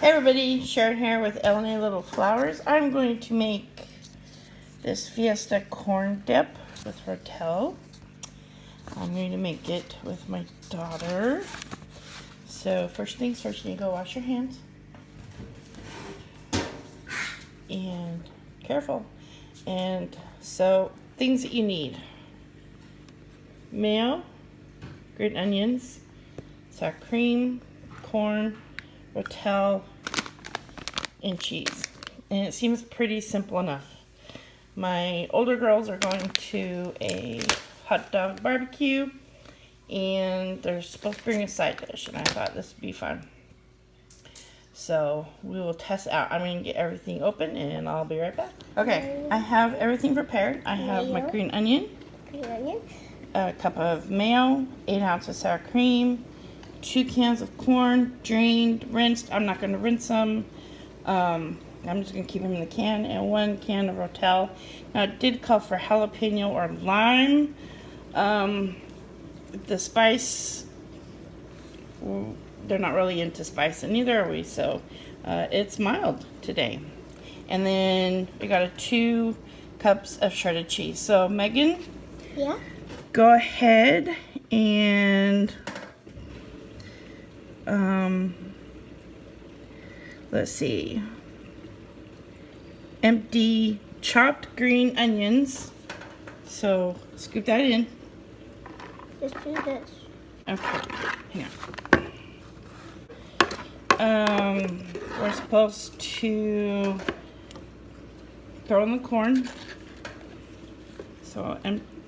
Hey everybody, Sharon here with LNA Little Flowers. I'm going to make this Fiesta corn dip with Rotel. I'm going to make it with my daughter. So first things first, you need to go wash your hands. And careful. And so things that you need. Mayo, green onions, sour cream, corn, Rotel, and cheese. And it seems pretty simple enough. My older girls are going to a hot dog barbecue and they're supposed to bring a side dish, and I thought this would be fun. So we will test out. I'm going to get everything open and I'll be right back. Okay, I have everything prepared. I have my green onion, a cup of mayo, 8 ounces sour cream, 2 cans of corn, drained, rinsed. I'm not going to rinse them. I'm just going to keep them in the can, and 1 can of Rotel. Now it did call for jalapeno or lime. The spice, they're not really into spice, and neither are we, so it's mild today. And then we got 2 cups of shredded cheese. So Megan, yeah, go ahead and let's see, empty chopped green onions. So scoop that in. Just do this. Okay, hang on. We're supposed to throw in the corn. So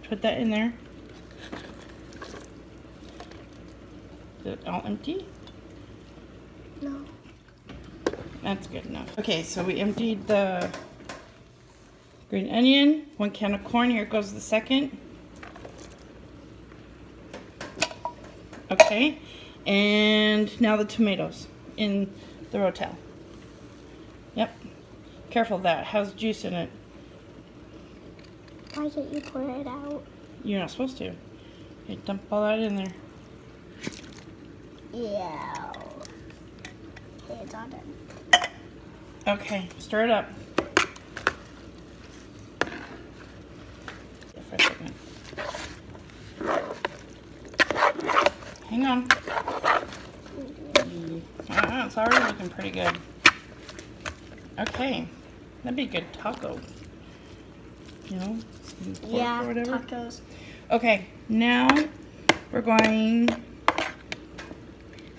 put that in there. Is it all empty? No. That's good enough. Okay, so we emptied the green onion, 1 can of corn. Here goes the second. Okay, and now the tomatoes in the Rotel. Yep. Careful, that has juice in it. Why can't you pour it out? You're not supposed to. Okay, dump all that in there. Yeah. Okay, it's all done. Okay, stir it up. For a second. Hang on. It's already looking pretty good. Okay, that'd be a good taco. You know, some pork Yeah, or whatever. tacos. Okay, now we're going. It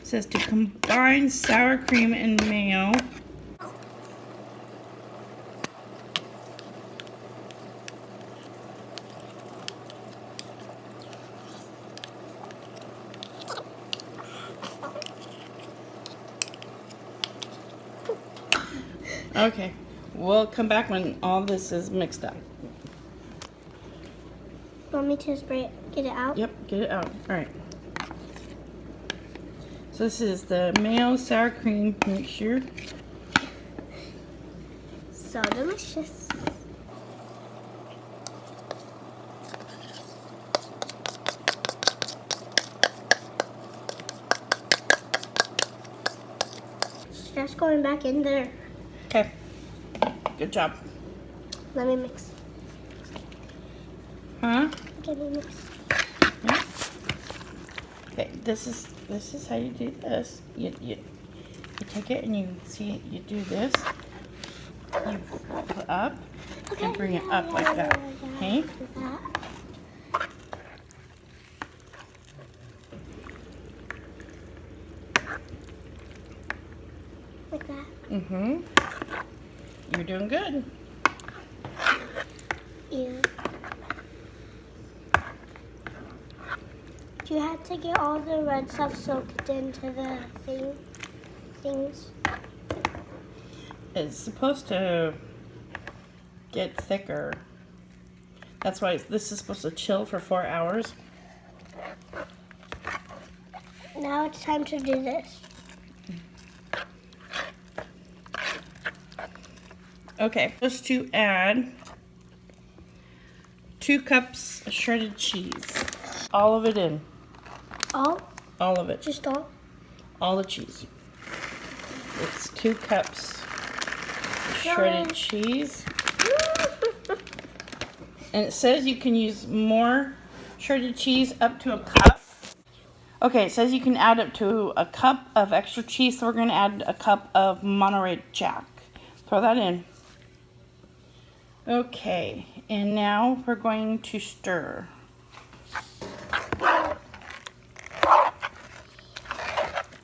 says to combine sour cream and mayo. Okay, we'll come back when all this is mixed up. Want me to spray it? Get it out? Yep, get it out. All right. So this is the mayo sour cream mixture. So delicious. It's just going back in there. Okay. Good job. Let me mix. Huh? Let me mix. Yeah. Okay. This is how you do this. You take it and you see you do this. You put up and bring it up like that. Okay. Like that. Mhm. You're doing good. Yeah. Do you have to get all the red stuff soaked into the things? It's supposed to get thicker. That's why this is supposed to chill for 4 hours. Now it's time to do this. Okay, just to add 2 cups of shredded cheese. All of it in. All? All of it. Just all? All the cheese. It's 2 cups shredded cheese. And it says you can use more shredded cheese up to a cup. Okay, it says you can add up to a cup of extra cheese, so we're going to add a cup of Monterey Jack. Throw that in. Okay, and now we're going to stir.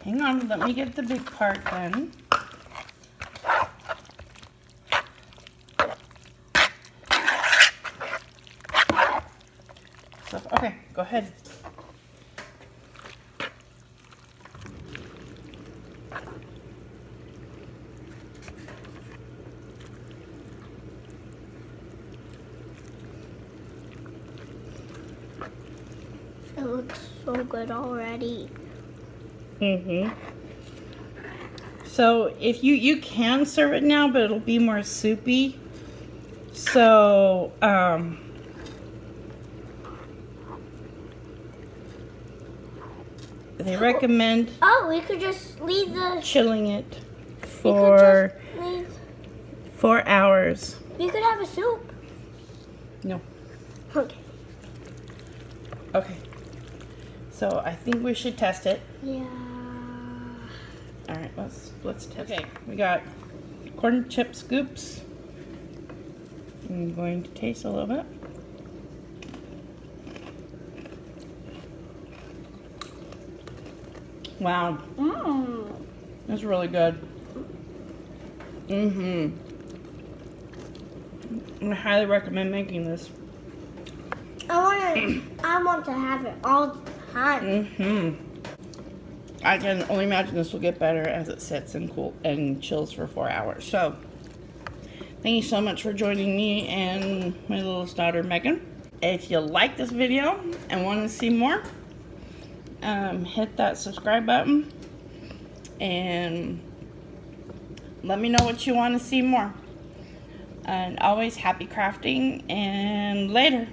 Hang on, let me get the big part done. So, okay, go ahead. It looks so good already. So if you can serve it now, but it'll be more soupy. So they recommend We could just leave the. chilling it We for could just leave. 4 hours. We could have a soup. No. Okay. Okay. So I think we should test it. Yeah. All right, let's test. Okay, we got corn chip scoops. I'm going to taste a little bit. Wow, that's really good. I highly recommend making this. I want to have it all the time. I can only imagine this will get better as it sits and chills for 4 hours. So, thank you so much for joining me and my littlest daughter, Megan. If you like this video and want to see more, hit that subscribe button and let me know what you want to see more. And always happy crafting, and later.